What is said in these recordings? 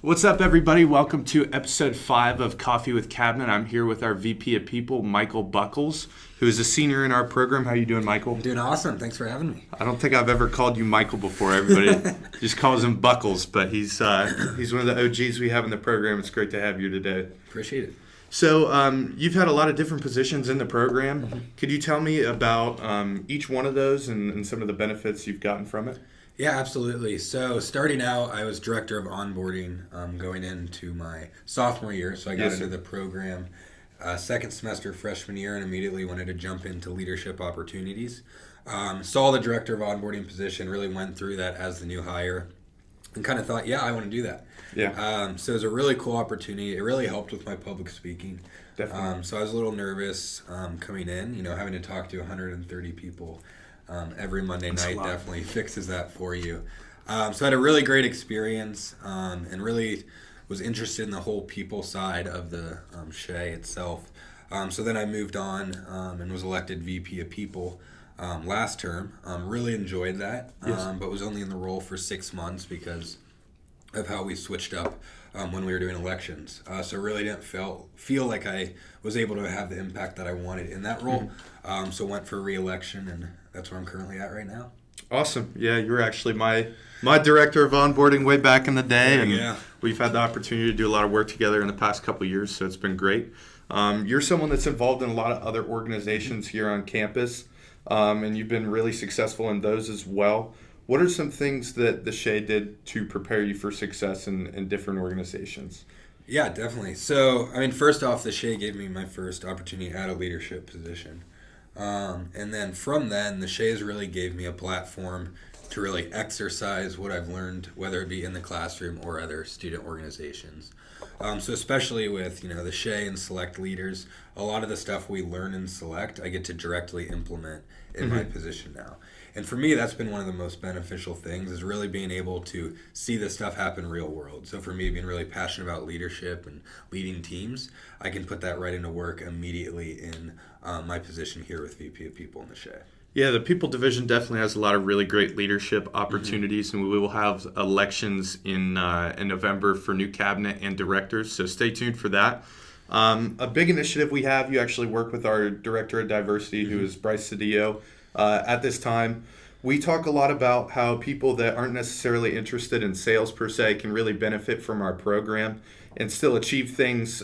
What's up, everybody? Welcome to episode 5 of Coffee with Cabinet. I'm here with our VP of People, Michael Buckles, who is a senior in our program. How you doing, Michael? I'm doing awesome. Thanks for having me. I don't think I've ever called you Michael before. Everybody just calls him Buckles, but he's one of the OGs we have in the program. It's great to have you today. Appreciate it. So you've had a lot of different positions in the program. Could you tell me about each one of those and some of the benefits you've gotten from it? Yeah, absolutely. So starting out, I was director of onboarding going into my sophomore year. So I got into the program second semester freshman year and immediately wanted to jump into leadership opportunities. Saw the director of onboarding position, really went through that as the new hire and kind of thought, yeah, I want to do that. Yeah. So it was a really cool opportunity. It really helped with my public speaking. Definitely. So I was a little nervous coming in, having to talk to 130 people. Every Monday night definitely fixes that for you. So I had a really great experience and really was interested in the whole people side of the SHE itself. So then I moved on and was elected VP of People last term. Really enjoyed that, but was only in the role for 6 months because of how we switched up when we were doing elections. So really didn't feel like I was able to have the impact that I wanted in that role. So went for re-election, and that's where I'm currently at right now. Awesome. Yeah, you were actually my director of onboarding way back in the day, and we've had the opportunity to do a lot of work together in the past couple of years, so it's been great. You're someone that's involved in a lot of other organizations here on campus, and you've been really successful in those as well. What are some things that the SHE did to prepare you for success in different organizations? Yeah, definitely. So, first off, the SHE gave me my first opportunity at a leadership position. And then from then, the SHEs really gave me a platform to really exercise what I've learned, whether it be in the classroom or other student organizations. So especially with, the SHE and Select leaders, a lot of the stuff we learn in Select, I get to directly implement in my position now. And for me, that's been one of the most beneficial things, is really being able to see this stuff happen real world. So for me, being really passionate about leadership and leading teams, I can put that right into work immediately in my position here with VP of People in the SHE. Yeah, the People Division definitely has a lot of really great leadership opportunities, and we will have elections in November for new cabinet and directors, so stay tuned for that. A big initiative we have, you actually work with our Director of Diversity, who is Bryce Cedillo. At this time, we talk a lot about how people that aren't necessarily interested in sales per se can really benefit from our program and still achieve things,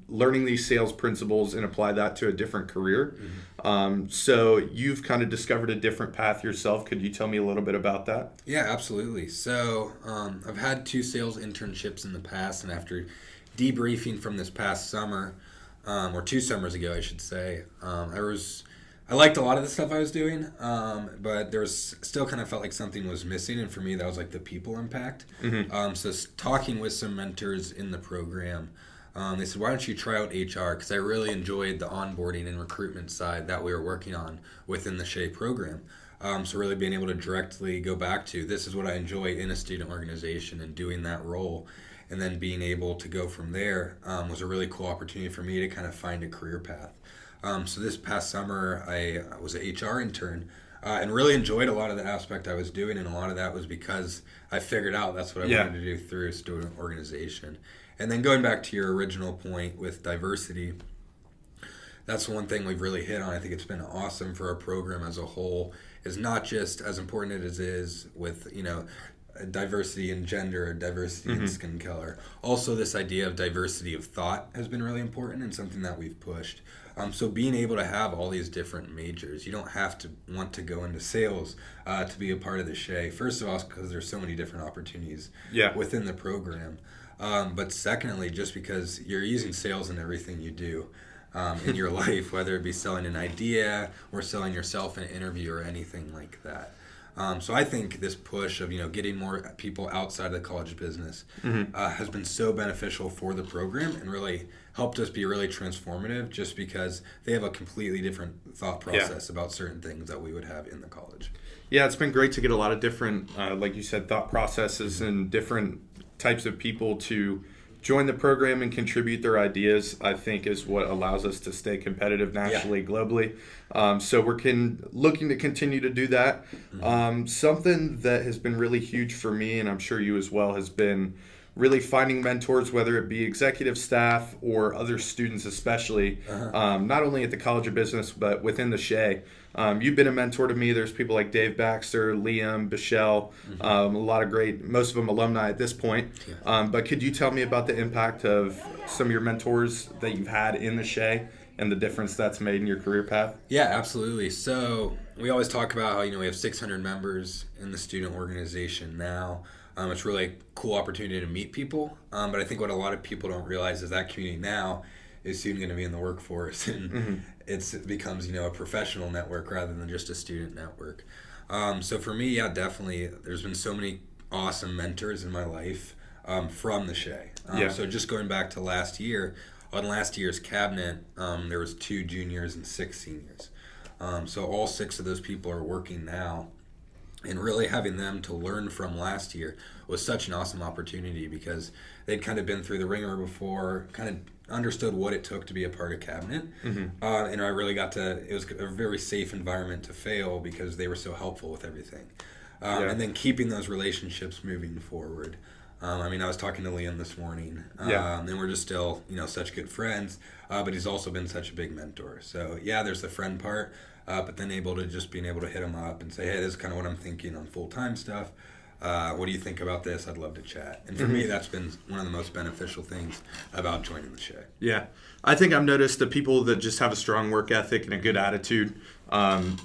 learning these sales principles and apply that to a different career. So you've kind of discovered a different path yourself. Could you tell me a little bit about that? Yeah, absolutely. So I've had 2 sales internships in the past, and after debriefing from this past summer, or 2 summers ago, I should say, I liked a lot of the stuff I was doing, but there was still kind of felt like something was missing, and for me, that was like the people impact. So talking with some mentors in the program, they said, why don't you try out HR? Because I really enjoyed the onboarding and recruitment side that we were working on within the SHE program. So really being able to directly go back to, this is what I enjoy in a student organization and doing that role, and then being able to go from there was a really cool opportunity for me to kind of find a career path. So this past summer, I was an HR intern and really enjoyed a lot of the aspect I was doing, and a lot of that was because I figured out that's what I wanted to do through a student organization. And then going back to your original point with diversity, that's one thing we've really hit on. I think it's been awesome for our program as a whole, is not just as important as it is with, diversity in gender, diversity in skin color. Also, this idea of diversity of thought has been really important and something that we've pushed. So being able to have all these different majors, you don't have to want to go into sales to be a part of the SHE. First of all, because there's so many different opportunities within the program. But secondly, just because you're using sales in everything you do in your life, whether it be selling an idea or selling yourself in an interview or anything like that. So I think this push of getting more people outside of the college business has been so beneficial for the program and really helped us be really transformative, just because they have a completely different thought process about certain things that we would have in the college. Yeah, it's been great to get a lot of different, like you said, thought processes and different types of people to join the program and contribute their ideas, I think, is what allows us to stay competitive nationally, globally. So we're looking to continue to do that. Something that has been really huge for me, and I'm sure you as well, has been really finding mentors, whether it be executive staff or other students especially, not only at the College of Business, but within the Shea. You've been a mentor to me. There's people like Dave Baxter, Liam, Bichelle, a lot of great, most of them alumni at this point. But could you tell me about the impact of some of your mentors that you've had in the Shea and the difference that's made in your career path? Yeah, absolutely. So we always talk about how, we have 600 members in the student organization now. It's really a cool opportunity to meet people. But I think what a lot of people don't realize is that community now is soon going to be in the workforce, and it becomes, a professional network rather than just a student network. So for me, yeah, definitely, there's been so many awesome mentors in my life from the Shea. So just going back to last year, on last year's cabinet, there was 2 juniors and 6 seniors. So all 6 of those people are working now. And really having them to learn from last year was such an awesome opportunity because they'd kind of been through the ringer before, kind of understood what it took to be a part of cabinet. And I really it was a very safe environment to fail because they were so helpful with everything. And then keeping those relationships moving forward. I was talking to Liam this morning, and we're just still, such good friends, but he's also been such a big mentor. So yeah, there's the friend part, but then being able to hit him up and say, hey, this is kind of what I'm thinking on full-time stuff. What do you think about this? I'd love to chat. And for me, that's been one of the most beneficial things about joining the Shea. Yeah. I think I've noticed the people that just have a strong work ethic and a good attitude,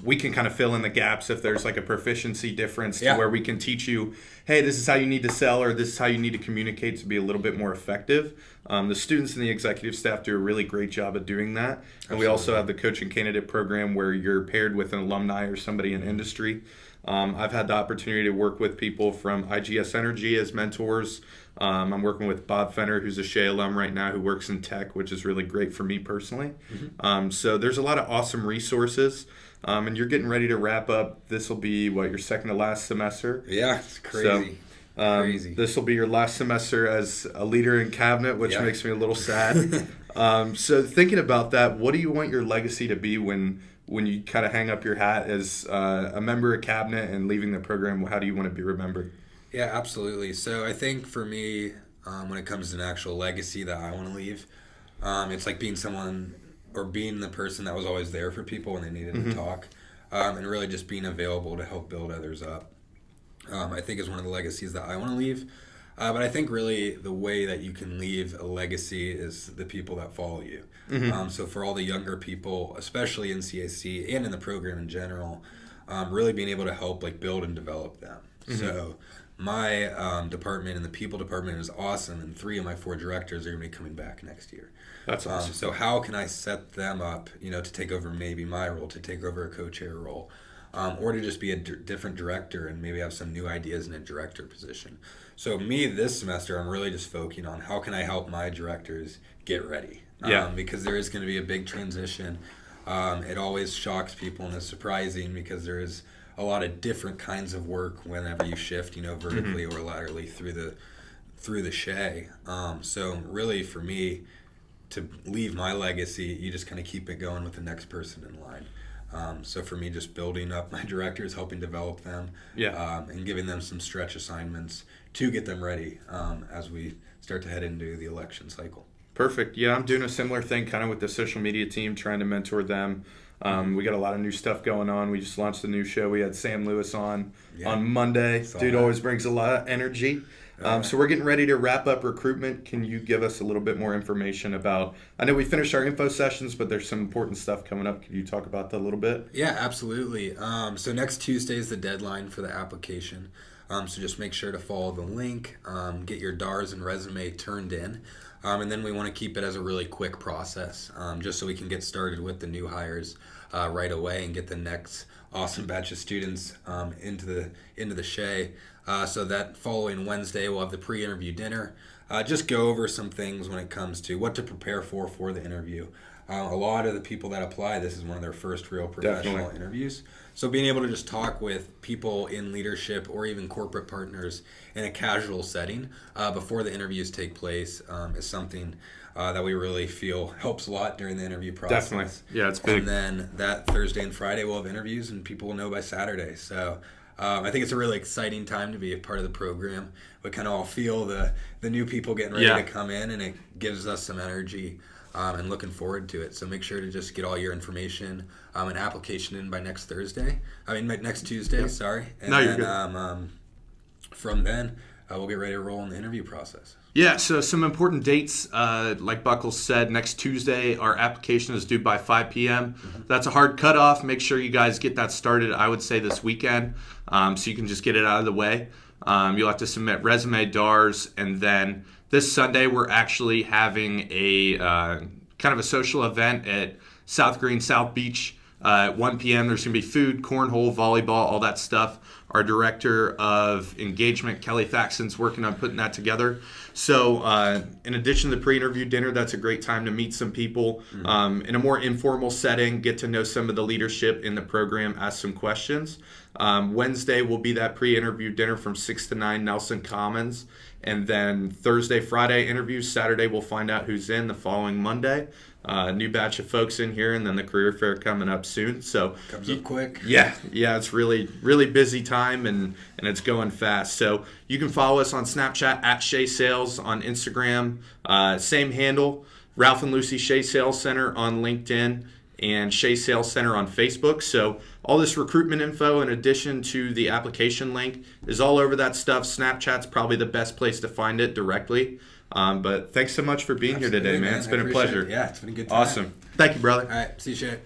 we can kind of fill in the gaps if there's like a proficiency difference to where we can teach you, hey, this is how you need to sell or this is how you need to communicate to be a little bit more effective. The students and the executive staff do a really great job of doing that. And Absolutely. We also have the coaching candidate program where you're paired with an alumni or somebody in industry. I've had the opportunity to work with people from IGS Energy as mentors. I'm working with Bob Fenner, who's a Shea alum right now, who works in tech, which is really great for me personally. So there's a lot of awesome resources. And you're getting ready to wrap up. This will be, your second to last semester? Yeah, it's crazy. Crazy. This will be your last semester as a leader in cabinet, which makes me a little sad. So thinking about that, what do you want your legacy to be when you kind of hang up your hat as a member of cabinet and leaving the program? How do you want to be remembered? Yeah, absolutely. So I think for me, when it comes to an actual legacy that I want to leave, it's like being someone or being the person that was always there for people when they needed to talk, and really just being available to help build others up. I think is one of the legacies that I want to leave. But I think really the way that you can leave a legacy is the people that follow you. So for all the younger people, especially in CAC and in the program in general, really being able to help build and develop them. So my department and the people department is awesome, and 3 of my 4 directors are going to be coming back next year. That's awesome. So how can I set them up, to take over maybe my role, to take over a co-chair role, or to just be a different director and maybe have some new ideas in a director position. So me this semester, I'm really just focusing on how can I help my directors get ready. Because there is going to be a big transition. It always shocks people and is surprising because there is a lot of different kinds of work whenever you shift, vertically or laterally through the Shea. So really for me, to leave my legacy, you just kind of keep it going with the next person in line. So for me, just building up my directors, helping develop them, and giving them some stretch assignments to get them ready as we start to head into the election cycle. Perfect. Yeah, I'm doing a similar thing kind of with the social media team, trying to mentor them. We got a lot of new stuff going on. We just launched a new show. We had Sam Lewis on Monday. Dude always brings a lot of energy. So we're getting ready to wrap up recruitment. Can you give us a little bit more information about, I know we finished our info sessions, but there's some important stuff coming up. Could you talk about that a little bit? Yeah, absolutely. So next Tuesday is the deadline for the application. So just make sure to follow the link, get your DARs and resume turned in. And then we want to keep it as a really quick process, just so we can get started with the new hires right away and get the next awesome batch of students into the Shea. So that following Wednesday, we'll have the pre-interview dinner. Just go over some things when it comes to what to prepare for the interview. A lot of the people that apply, this is one of their first real professional Definitely. interviews. So being able to just talk with people in leadership or even corporate partners in a casual setting before the interviews take place is something that we really feel helps a lot during the interview process. Definitely. Yeah, it's big. And then that Thursday and Friday we'll have interviews, and people will know by Saturday. So I think it's a really exciting time to be a part of the program. We kind of all feel the new people getting ready to come in, and it gives us some energy and looking forward to it. So make sure to just get all your information and application in by next Tuesday. Yep. Sorry. And No, you're then from then, we'll get ready to roll in the interview process. Yeah, so some important dates, like Buckles said, next Tuesday, our application is due by 5 p.m. That's a hard cutoff. Make sure you guys get that started, I would say, this weekend, so you can just get it out of the way. You'll have to submit resume, DARs, and then this Sunday we're actually having a kind of a social event at South Green, South Beach. At 1 p.m. There's going to be food, cornhole, volleyball, all that stuff. Our director of engagement, Kelly Thaxton's working on putting that together. So in addition to the pre-interview dinner, that's a great time to meet some people in a more informal setting, get to know some of the leadership in the program, ask some questions. Wednesday will be that pre-interview dinner from 6 to 9, Nelson Commons. And then Thursday, Friday interviews. Saturday, we'll find out who's in the following Monday. New batch of folks in here, and then the career fair coming up soon. So comes up quick. Yeah, it's really busy time, and it's going fast. So you can follow us on Snapchat at Shea Sales, on Instagram, same handle, Ralph and Lucy Shea Sales Center on LinkedIn, and Shea Sales Center on Facebook. So all this recruitment info, in addition to the application link, is all over that stuff. Snapchat's probably the best place to find it directly. But thanks so much for being here today, man. It's been a pleasure. Yeah, it's been a good time. Awesome. Thank you, brother. All right, see you, Shay.